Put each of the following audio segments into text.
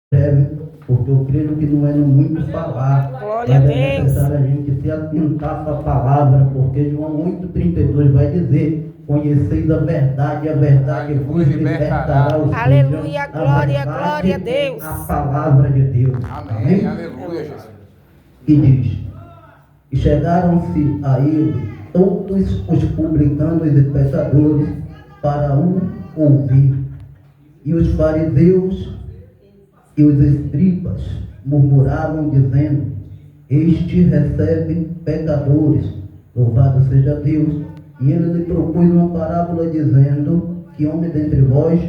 breve, porque eu creio que não é no muito falar, Glória a mas é Deus. necessário a gente se atentar para a palavra, porque João 8,32 vai dizer: conheceis a verdade vos libertará. Ou Aleluia, seja, glória, verdade glória a Deus. é a palavra de Deus. Amém. Aleluia, Jesus. E diz: e chegaram-se a ele todos os publicanos e pecadores para o ouvir. E os fariseus e os escribas murmuravam, dizendo: este recebe pecadores, louvado seja Deus. E ele lhe propôs uma parábola, dizendo: que homem dentre vós,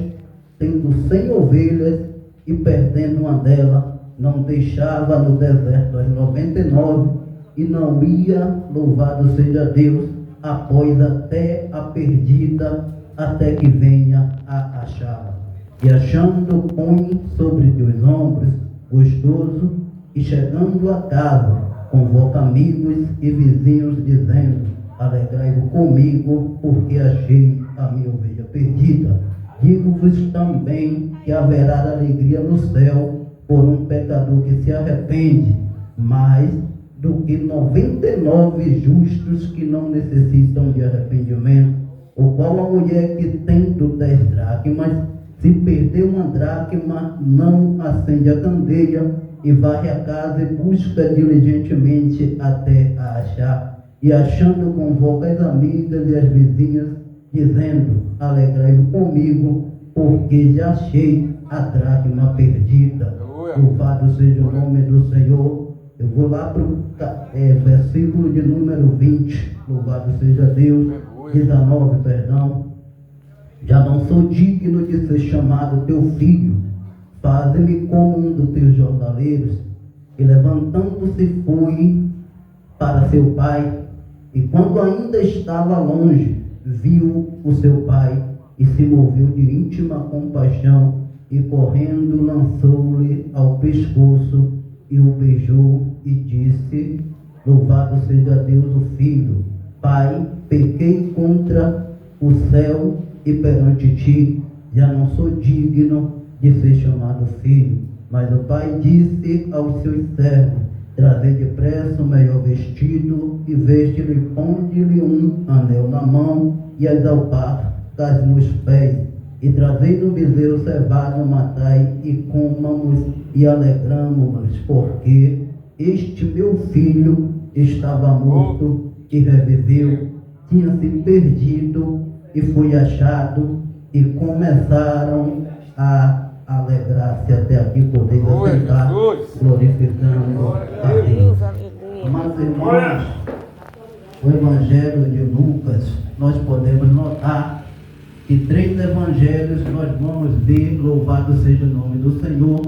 tendo 100 ovelhas e perdendo uma delas, não deixava no deserto as 99 e não ia, louvado seja Deus, após até a perdida, até que venha a achá-la. E achando, põe sobre teus ombros, gostoso, e chegando a casa, convoca amigos e vizinhos, dizendo: alegrai-vos comigo, porque achei a minha ovelha perdida. Digo-vos também que haverá alegria no céu por um pecador que se arrepende, mais do que 99 justos que não necessitam de arrependimento. O qual a mulher que tendo 10 dracmas, se perder uma dracma, não acende a candeia e varre a casa e busca diligentemente até a achar. E achando, convoca as amigas e as vizinhas, dizendo: alegrai-vos comigo, porque já achei a dracma perdida. Louvado seja o nome do Senhor. Eu vou lá para o versículo de número 20. Louvado seja Deus. 19, perdão. Já não sou digno de ser chamado teu filho. Faze-me como um dos teus jornaleiros. E levantando-se foi para seu pai. E quando ainda estava longe, viu o seu pai e se moveu de íntima compaixão. E correndo lançou-lhe ao pescoço e o beijou e disse: louvado seja Deus o Filho. Pai, pequei contra o céu e perante ti, já não sou digno de ser chamado filho. Mas o pai disse aos seus servos: trazei depressa o melhor vestido e veste-lhe, ponde-lhe um anel na mão e as alparcas nos pés. E trazei no bezerro cevado, matai e comamos e alegramo-nos, porque este meu filho estava morto e reviveu, tinha se perdido e foi achado, e começaram a alegrar-se. Até aqui podeis assentar, glorificando a Deus. Amados irmãos, o Evangelho de Lucas, nós podemos notar que 3 evangelhos nós vamos ver, louvado seja o nome do Senhor,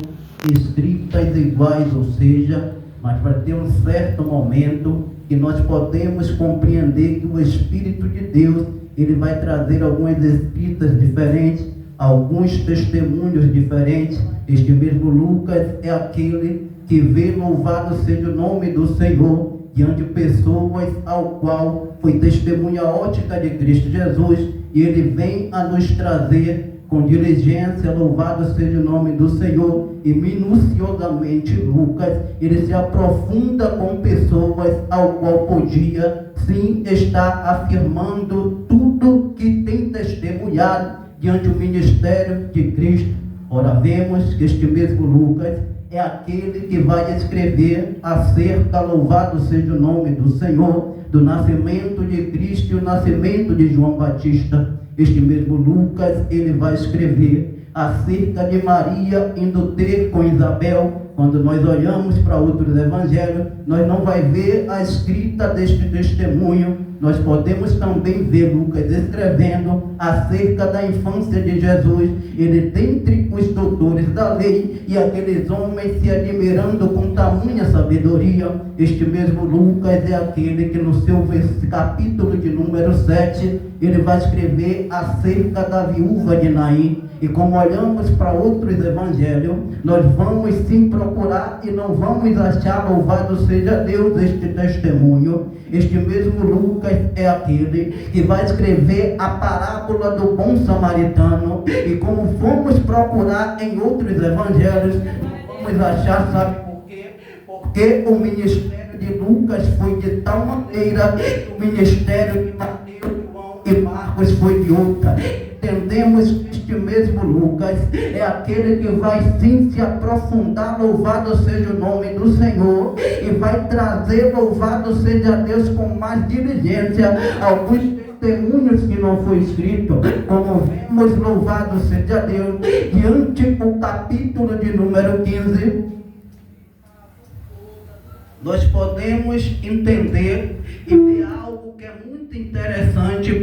escritas iguais, ou seja, mas vai ter um certo momento que nós podemos compreender que o Espírito de Deus, ele vai trazer algumas escritas diferentes, alguns testemunhos diferentes. Este mesmo Lucas é aquele que vê, louvado seja o nome do Senhor, diante de pessoas ao qual foi testemunha ótica de Cristo Jesus, e ele vem a nos trazer com diligência, louvado seja o nome do Senhor, e minuciosamente Lucas, ele se aprofunda com pessoas ao qual podia sim estar afirmando tudo que tem testemunhado diante do ministério de Cristo. Ora, vemos que este mesmo Lucas é aquele que vai escrever acerca, louvado seja o nome do Senhor, do nascimento de Cristo e o nascimento de João Batista. Este mesmo Lucas, ele vai escrever acerca de Maria indo ter com Isabel. Quando nós olhamos para outros evangelhos, nós não vai ver a escrita deste testemunho. Nós podemos também ver Lucas escrevendo acerca da infância de Jesus. Ele, dentre os doutores da lei e aqueles homens se admirando com tamanha sabedoria, este mesmo Lucas é aquele que no seu capítulo de número 7, ele vai escrever acerca da viúva de Naim. E como olhamos para outros evangelhos, nós vamos sim procurar e não vamos achar, louvado seja Deus, este testemunho. Este mesmo Lucas é aquele que vai escrever a parábola do bom samaritano. E como fomos procurar em outros evangelhos, podemos achar, sabe por quê? Porque o ministério de Lucas foi de tal maneira, o ministério de Mateus, João e Marcos foi de outra. Entendemos que este mesmo Lucas é aquele que vai sim se aprofundar, louvado seja o nome do Senhor, e vai trazer, louvado seja Deus, com mais diligência, alguns testemunhos que não foi escrito, como vemos, louvado seja Deus, diante do capítulo de número 15, nós podemos entender e ver algo que é muito interessante,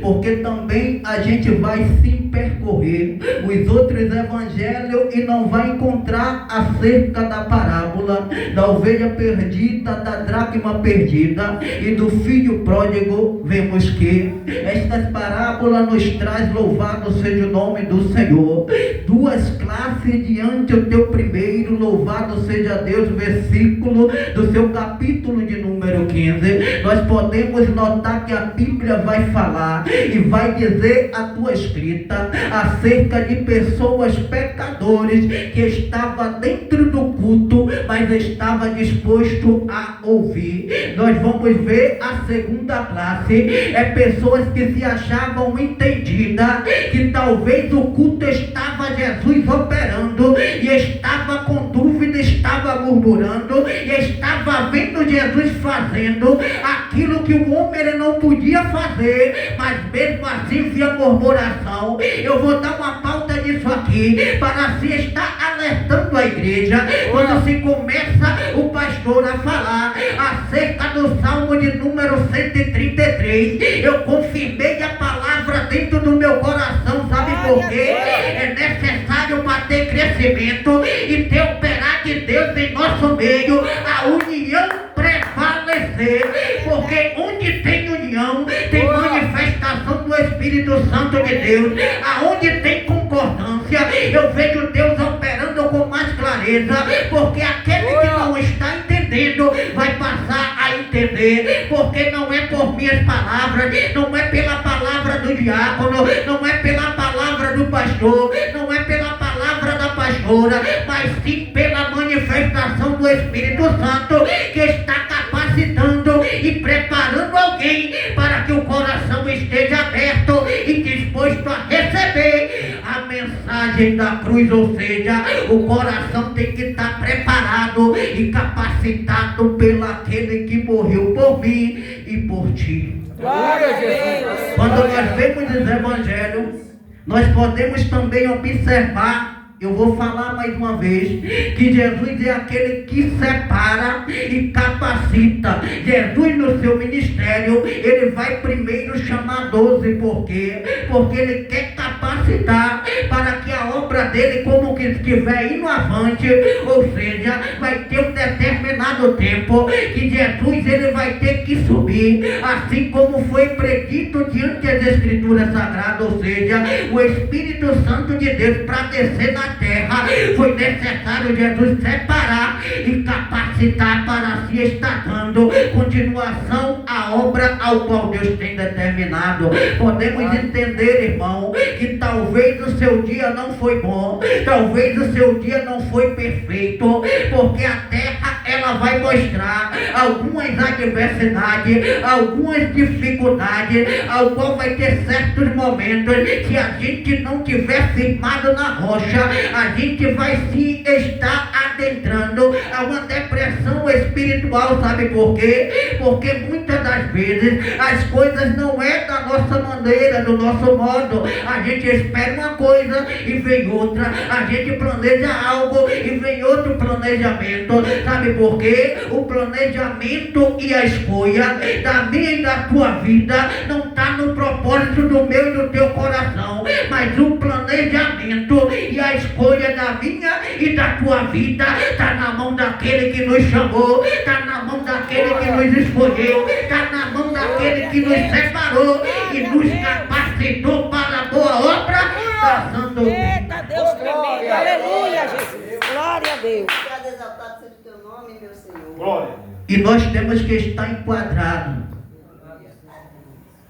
porque também a gente vai sim percorrer os outros evangelhos e não vai encontrar acerca da parábola da ovelha perdida, da dracma perdida e do filho pródigo. Vemos que estas parábolas nos traz, louvado seja o nome do Senhor, duas classes diante do teu primeiro, louvado seja Deus, versículo do seu capítulo de número 15, nós podemos notar que a Bíblia vai falar e vai dizer a tua escrita acerca de pessoas pecadores que estavam dentro do culto, mas estava disposto a ouvir. Nós vamos ver a segunda classe, é pessoas que se achavam entendidas, que talvez o culto estava Jesus operando e estava com dúvida, estava murmurando e estava vendo Jesus fazendo aquilo que o homem ele não podia fazer, mas mesmo assim via murmuração. Eu vou dar uma pauta disso aqui para se estar alertando a igreja quando se começa o pastor a falar acerca do Salmo de número 133. Eu confirmei a palavra dentro do meu coração, sabe por quê? É necessário para ter crescimento e ter operar de Deus em nosso meio, a união prevalecer, porque onde tem união, tem manifestação do Espírito Santo de Deus. Aonde tem concordância, eu vejo Deus operando com mais clareza, porque aquele que não está entendendo vai passar a entender, porque não é por minhas palavras, não é pela palavra do diácono, não é pela palavra do pastor, não é pela palavra da pastora, mas sim pela manifestação do Espírito Santo, que está capacitando e preparando alguém para que o coração esteja aberto e disposto a receber a mensagem da cruz. Ou seja, o coração tem que estar preparado e capacitado pelo aquele que morreu por mim e por ti. Quando nós vemos os evangelhos, nós podemos também observar, eu vou falar mais uma vez, que Jesus é aquele que separa e capacita. Jesus no seu ministério, ele vai primeiro chamar 12, por quê? Porque ele quer capacitar para que a obra dele, como que estiver indo avante, ou seja, vai ter um determinado tempo que Jesus ele vai ter que subir, assim como foi predito diante das Escrituras Sagradas, ou seja, o Espírito Santo de Deus para descer na terra, foi necessário Jesus separar e capacitar para se estar dando continuação à obra ao qual Deus tem determinado. Podemos entender, irmão, que talvez o seu dia não foi bom, talvez o seu dia não foi perfeito, porque a terra ela vai mostrar algumas adversidades, algumas dificuldades, ao qual vai ter certos momentos, se a gente não tiver firmado na rocha, a gente vai se estar adentrando a uma depressão espiritual. Sabe por quê? Porque muitas das vezes as coisas não é da nossa maneira, do nosso modo. A gente espera uma coisa e vem outra, a gente planeja algo e vem outro planejamento. Sabe por quê? O planejamento e a escolha da minha e da tua vida não está no propósito do meu e do teu coração, mas o planejamento e a escolha da minha e da tua vida está na mão daquele que nos chamou, está na mão daquele que nos escolheu, está na mão daquele que nos separou e nos capacitou para a boa obra da Santa. Eita, Deus tremendo. Aleluia, Jesus. Glória a Deus. E nós temos que estar enquadrados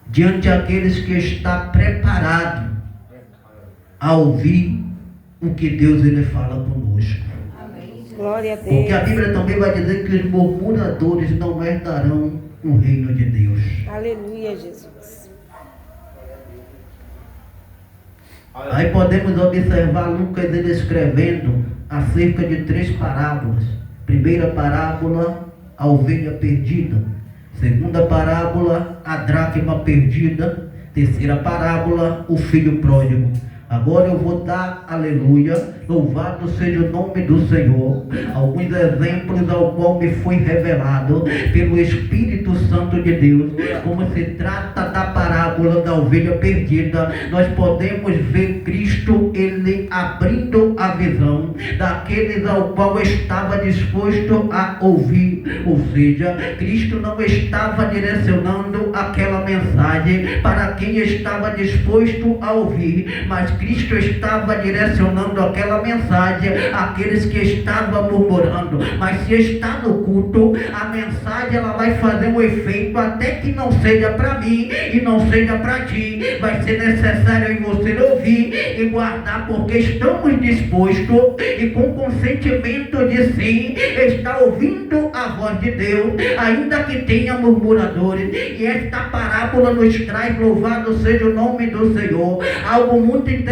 diante daqueles que está preparado a ouvir o que Deus ele fala conosco. Glória a Deus. Porque a Bíblia também vai dizer que os murmuradores não herdarão o reino de Deus. Aleluia, Jesus. Aí podemos observar Lucas ele escrevendo acerca de 3 parábolas. Primeira parábola, a ovelha perdida. Segunda parábola, a dracma perdida. Terceira parábola, o filho pródigo. Agora eu vou dar, aleluia, louvado seja o nome do Senhor, alguns exemplos ao qual me foi revelado pelo Espírito Santo de Deus. Como se trata da parábola da ovelha perdida, nós podemos ver Cristo, ele abrindo a visão daqueles ao qual estava disposto a ouvir. Ou seja, Cristo não estava direcionando aquela mensagem para quem estava disposto a ouvir, mas Cristo estava direcionando aquela mensagem àqueles que estavam murmurando. Mas se está no culto, a mensagem ela vai fazer um efeito até que não seja para mim e não seja para ti. Vai ser necessário em você ouvir e guardar, porque estamos dispostos e com consentimento de sim, está ouvindo a voz de Deus, ainda que tenha murmuradores. E esta parábola nos traz, louvado seja o nome do Senhor, algo muito interessante,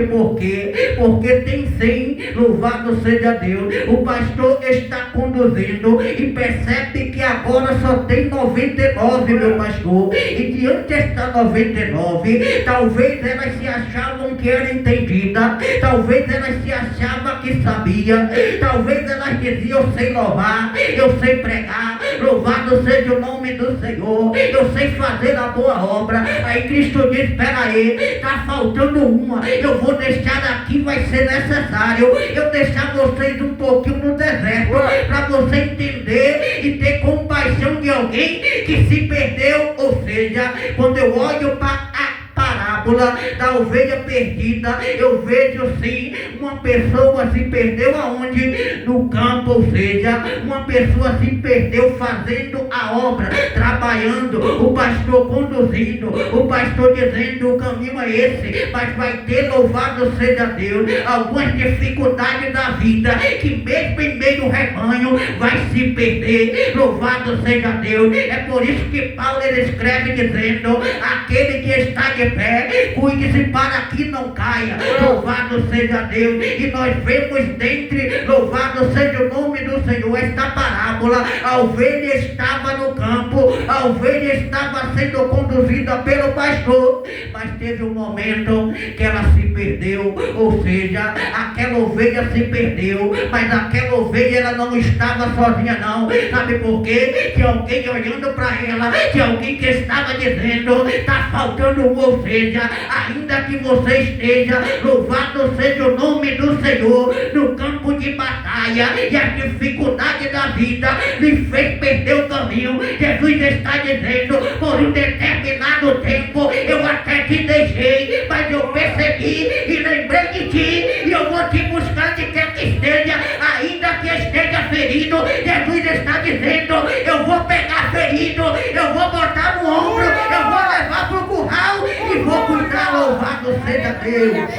porque tem sim, louvado seja Deus. O pastor está conduzindo e percebe que agora só tem 99, meu pastor, e diante desta 99, talvez elas se achavam que era entendida, talvez elas se achavam que sabia, talvez elas diziam: eu sei louvar, eu sei pregar, louvado seja o nome do Senhor, eu sei fazer a boa obra. Aí Cristo diz: espera aí, está faltando uma, eu vou deixar aqui, vai ser necessário eu deixar vocês um pouquinho no deserto, para você entender e ter compaixão de alguém que se perdeu. Ou seja, quando eu olho para a parábola da ovelha perdida, eu vejo sim uma pessoa se perdeu aonde? No campo. Ou seja, uma pessoa se perdeu fazendo a obra, trabalhando, o pastor conduzindo, o pastor dizendo: o caminho é esse, mas vai ter, louvado seja Deus, algumas dificuldades da vida, que mesmo em meio ao rebanho vai se perder, louvado seja Deus. É por isso que Paulo ele escreve dizendo: aquele que está de pé, cuide-se para que não caia, louvado seja Deus. E nós vemos dentre, louvado seja o nome do Senhor, esta parábola. A ovelha estava no campo, a ovelha estava sendo conduzida pelo pastor, mas teve um momento que ela se perdeu. Ou seja, aquela ovelha se perdeu, mas aquela ovelha ela não estava sozinha não. Sabe por quê? Que alguém olhando para ela, que alguém que estava dizendo: está faltando uma ovelha, ainda que você esteja, louvado seja o nome do Senhor, no campo de batalha, e a dificuldade da vida lhe fez perder o caminho. Jesus está dizendo: por um determinado tempo eu até te deixei, mas eu percebi e lembrei de ti, e eu vou te buscar de quer que esteja, ainda que esteja ferido. Jesus está dizendo: eu vou pegar ferido, eu vou botar no ombro, eu vou levar para o curral e vou cuidar, louvado seja Deus.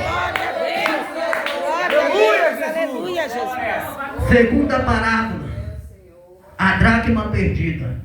Aleluia, Jesus. Segunda parábola, a dracma perdida.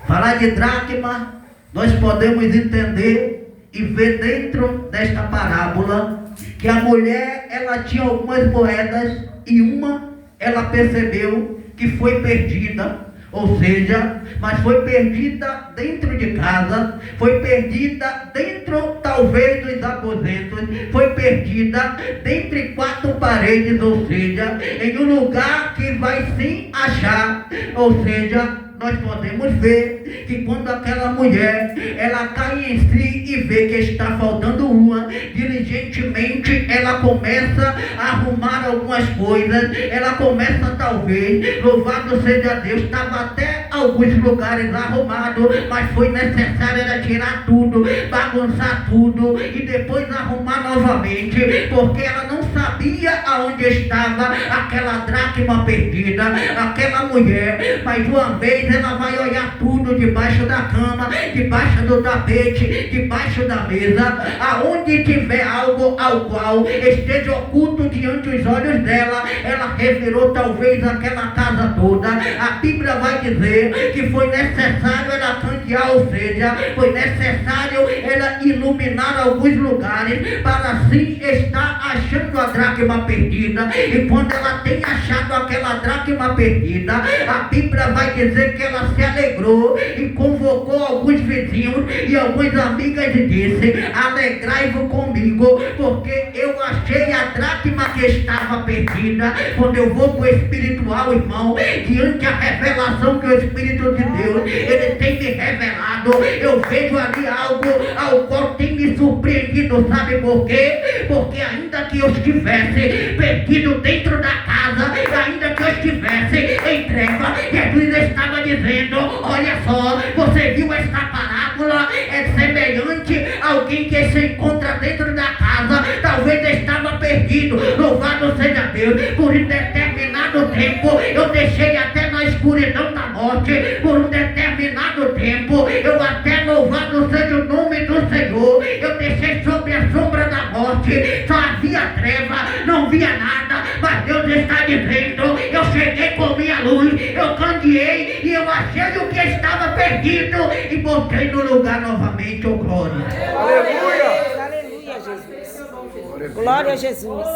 Falar de dracma, nós podemos entender e ver dentro desta parábola que a mulher ela tinha algumas moedas e uma ela percebeu que foi perdida. Ou seja, mas foi perdida dentro de casa, foi perdida dentro talvez dos aposentos, foi perdida dentre 4 paredes, ou seja, em um lugar que vai sim achar. Ou seja, nós podemos ver que quando aquela mulher ela cai em si e vê que está faltando uma, diligentemente ela começa a arrumar algumas coisas, ela começa talvez, louvado seja Deus, estava até alguns lugares arrumados, mas foi necessário ela tirar tudo, bagunçar tudo e depois arrumar novamente, porque ela não sabia aonde estava aquela dracma perdida, aquela mulher, mas uma vez ela vai olhar tudo debaixo da cama, debaixo do tapete, debaixo da mesa, aonde tiver algo ao qual esteja oculto diante dos olhos dela, ela revirou talvez aquela casa toda. A Bíblia vai dizer que foi necessário ela candear, ou seja, foi necessário ela iluminar alguns lugares para assim estar achando a dracma perdida. E quando ela tem achado aquela dracma perdida, a Bíblia vai dizer que ela se alegrou e convocou alguns vizinhos e algumas amigas e disse: alegrai-vos comigo, porque eu achei a dracma que estava perdida. Quando eu vou para o espiritual, irmão, diante da revelação que o Espírito de Deus ele tem me revelado, eu vejo ali algo ao qual tem me surpreendido. Sabe por quê? Porque ainda que eu estivesse perdido dentro da casa, ainda que eu estivesse em treva, Jesus estava dizendo: olha só, você viu esta parábola? É semelhante a alguém que se encontra dentro da casa, talvez estava perdido. Louvado seja Deus, por um determinado tempo eu deixei até na escuridão da morte, por um determinado tempo eu até, louvado seja o nome do Senhor, eu deixei sobre a sombra da morte, só havia treva, não via nada, mas Deus está dizendo: eu cheguei com minha luz, eu candeei e eu achei o que estava perdido e botei no lugar novamente. Oh glória! Aleluia! Aleluia, Jesus! Glória a Jesus!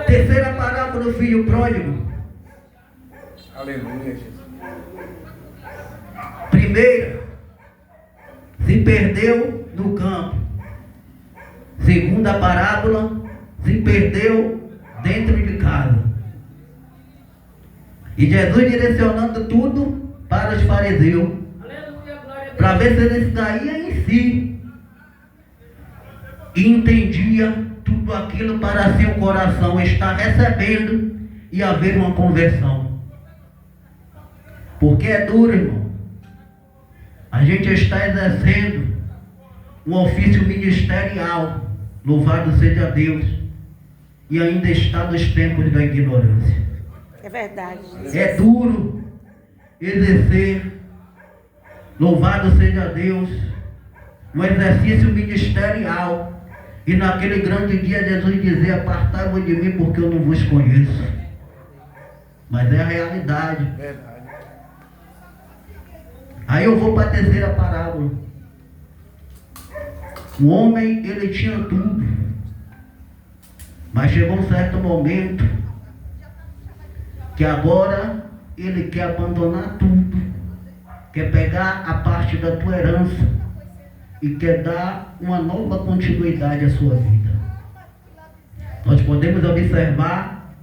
Terceira parábola do filho pródigo. Aleluia, Jesus. Primeira, se perdeu no campo. Segunda parábola, se perdeu dentro de casa. E Jesus direcionando tudo para os fariseus, para ver se eles caíam em si e entendia tudo aquilo para assim o coração estar recebendo e haver uma conversão. Porque é duro, irmão. A gente está exercendo um ofício ministerial, louvado seja Deus, e ainda está nos tempos da ignorância. É verdade. É duro exercer, louvado seja Deus, um exercício ministerial, e naquele grande dia Jesus dizer: apartai-vos de mim porque eu não vos conheço. Mas é a realidade. Verdade. Aí eu vou para a terceira parábola. O homem, ele tinha tudo, mas chegou um certo momento que agora ele quer abandonar tudo, quer pegar a parte da tua herança e quer dar uma nova continuidade à sua vida. Nós podemos observar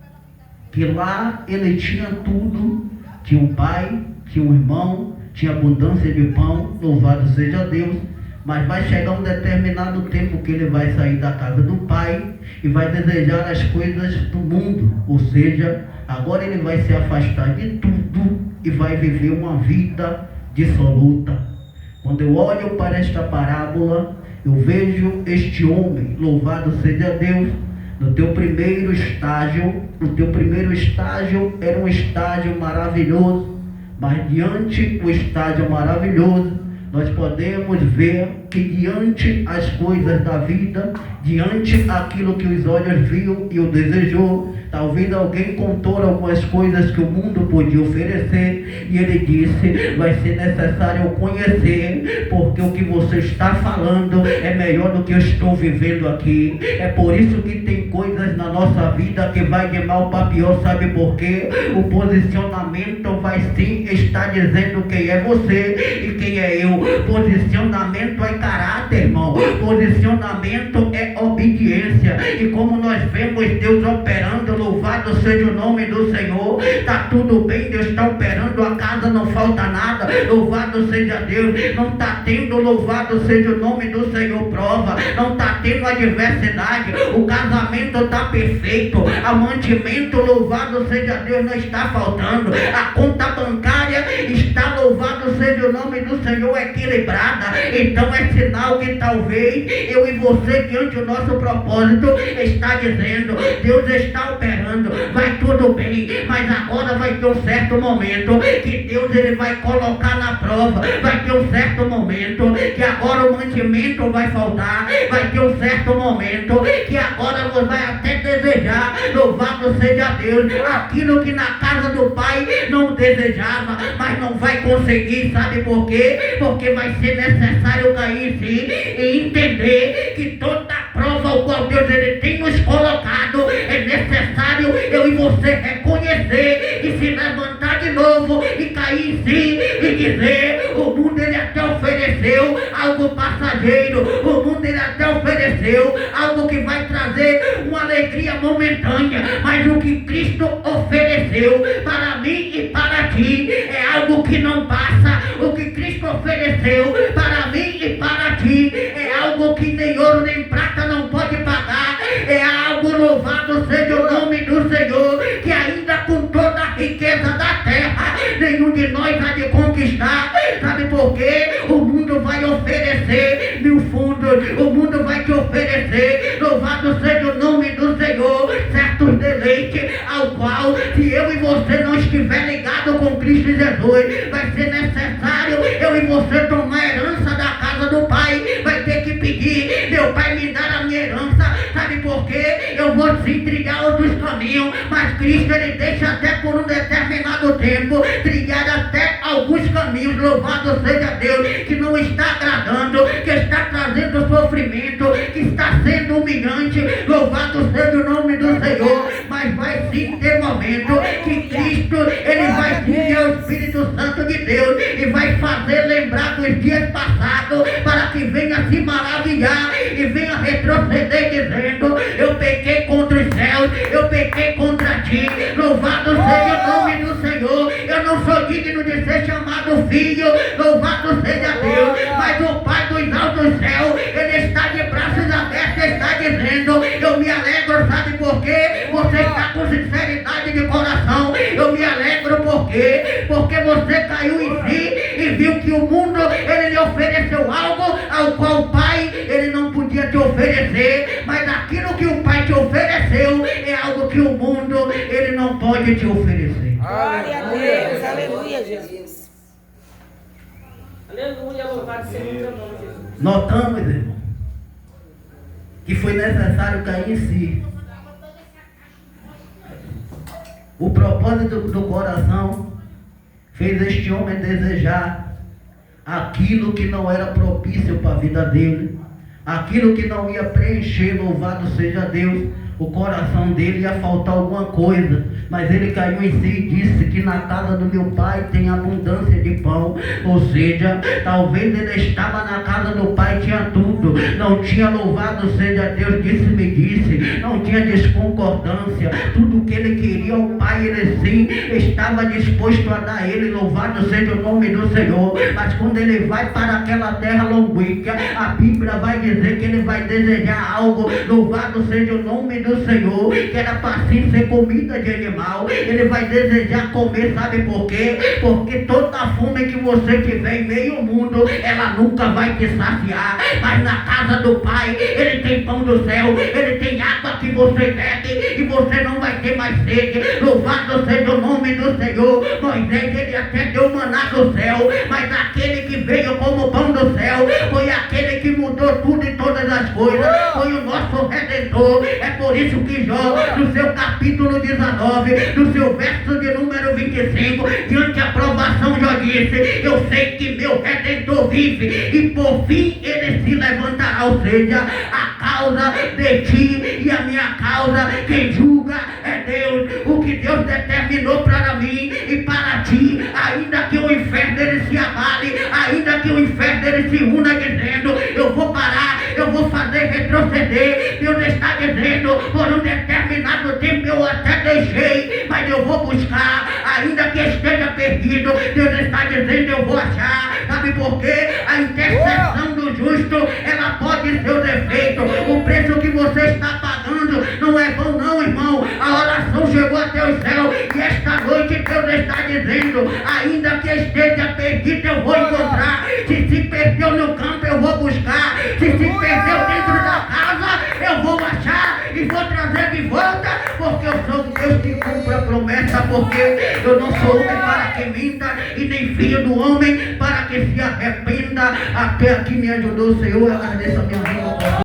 que lá ele tinha tudo, tinha um pai, tinha um irmão, tinha abundância de pão, louvado seja Deus, mas vai chegar um determinado tempo que ele vai sair da casa do pai e vai desejar as coisas do mundo, ou seja, agora ele vai se afastar de tudo e vai viver uma vida dissoluta. Quando eu olho para esta parábola, eu vejo este homem, louvado seja Deus, no teu primeiro estágio. O teu primeiro estágio era um estágio maravilhoso, mas diante do estágio maravilhoso, nós podemos ver que diante as coisas da vida, diante aquilo que os olhos viu e o desejou, talvez alguém contou algumas coisas que o mundo podia oferecer, e ele disse: vai ser necessário eu conhecer, porque o que você está falando é melhor do que eu estou vivendo aqui. É por isso que tem coisas na nossa vida que vai de mal para pior. Sabe por quê? O posicionamento vai sim estar dizendo quem é você e quem é eu. Posicionamento é caráter, irmão. Posicionamento é obediência. E como nós vemos Deus operando, louvado seja o nome do Senhor, está tudo bem, Deus está operando a casa casa não falta nada, louvado seja Deus. Não está tendo, louvado seja o nome do Senhor, prova. Não está tendo adversidade, o casamento está perfeito, a mantimento, louvado seja Deus, não está faltando, a conta bancária está, louvado seja o nome do Senhor, equilibrada. Então é sinal que talvez eu e você, diante do nosso propósito, está dizendo: Deus está operando, vai tudo bem, mas agora vai ter um certo momento que Deus ele vai colocar na prova, vai ter um certo momento que agora o mantimento vai faltar, vai ter um certo momento que agora você vai até desejar, louvado seja Deus, aquilo que na casa do Pai não desejava, mas não vai conseguir. Sabe por quê? Porque vai ser necessário cair em si e entender que toda prova ao qual Deus ele tem nos colocado, é necessário eu e você reconhecer e se levantar de novo e cair em si e dizer: o mundo ele até ofereceu algo passageiro, o mundo ele até ofereceu algo que vai trazer uma alegria momentânea, mas o que Cristo ofereceu para mim e para ti é algo que não passa. O que Cristo ofereceu para mim e para ti é algo que nem ouro nem prata não pode pagar, é algo, louvado seja o nome do Senhor, que ainda com toda a riqueza da terra, nenhum de nós há de conquistar. Sabe por quê? O mundo vai oferecer mil fundos, o mundo vai te oferecer, louvado seja o nome do Senhor, certos deleites ao qual, se eu e você não estiver ligado com Cristo Jesus, vai ser necessário eu e você tomar a herança da casa do Pai. Vai ter que pedir: meu Pai, me dá a minha herança. Sabe por quê? Eu vou sim trilhar outros caminhos, mas Cristo ele deixa até por um determinado tempo trilhar até alguns caminhos, louvado seja Deus, que não está agradando, que está trazendo sofrimento, que está sendo humilhante, louvado seja o nome do Senhor. Mas vai sim ter momento que Cristo ele vai vir ao Espírito Santo de Deus e vai fazer lembrar dos dias passados, para que venha se maravilhar e venha retroceder dizendo: eu pequei contra os céus, eu pequei contra ti, louvado seja o nome do Senhor, eu não sou digno de ser chamado filho, louvado seja Deus, mas o Pai dos altos céus, ele está de braços abertos, está dizendo: eu me alegro. Sabe por quê? Você está com sinceridade de coração. Eu me alegro por quê? Porque você caiu em si e viu que o mundo ele lhe ofereceu algo ao qual o Pai ele não podia te oferecer, mas aquilo que o Pai te ofereceu é algo que o mundo ele não pode te oferecer. Glória a Deus, aleluia, Jesus. Aleluia, louvado seja o teu nome, Jesus. Notamos, irmão, que foi necessário cair em si. O propósito do coração fez este homem desejar aquilo que não era propício para a vida dele, aquilo que não ia preencher, louvado seja Deus, o coração dele. Ia faltar alguma coisa, mas ele caiu em si e disse que na casa do meu pai tem abundância de pão. Ou seja, talvez ele estava na casa do pai, tinha tudo, não tinha, louvado seja Deus, disse, não tinha desconcordância, tudo que ele queria o pai ele sim estava disposto a dar ele, louvado seja o nome do Senhor. Mas quando ele vai para aquela terra longínqua, a Bíblia vai dizer que ele vai desejar algo, louvado seja o nome do Senhor, que era para sim ser comida de animal. Ele vai desejar comer, sabe por quê? Porque toda a fome que você tiver em meio mundo, ela nunca vai te saciar. Mas na casa do Pai, ele tem pão do céu, ele tem água que você bebe e você não vai ter mais sede. Louvado seja o nome do Senhor. Moisés, ele até deu maná do céu, mas aquele que veio como pão do céu foi aquele que mudou tudo e todas as coisas, foi o nosso Redentor. É por isso que Jó, no seu capítulo 19, no seu verso de número 25, diante da aprovação, Jó disse: eu sei que meu Redentor vive e por fim ele se levantará. Ou seja, a causa de ti e a minha causa, quem julga é Deus. O que Deus determinou para mim e para ti, ainda que o inferno ele se abale, ainda que o inferno ele se una dizendo: eu vou parar, eu vou fazer retroceder. Deus está dizendo: por um determinado tempo eu até deixei, mas eu vou buscar, ainda que esteja perdido, Deus está dizendo, eu vou achar. Sabe por quê? A intercessão do justo, ela pode ser o defeito. O preço que você está pagando não é bom não, irmão. A oração chegou até o céu e esta noite Deus está dizendo, ainda que esteja perdido, eu vou encontrar. Se perdeu no campo, eu vou buscar. Se perdeu dentro da casa, eu vou achar e vou trazer de volta, porque eu sou o Deus que cumpre a promessa, porque eu não sou homem para que minta e nem filho do homem para que se arrependa. Até aqui me ajudou o Senhor, agradeço a minha vida.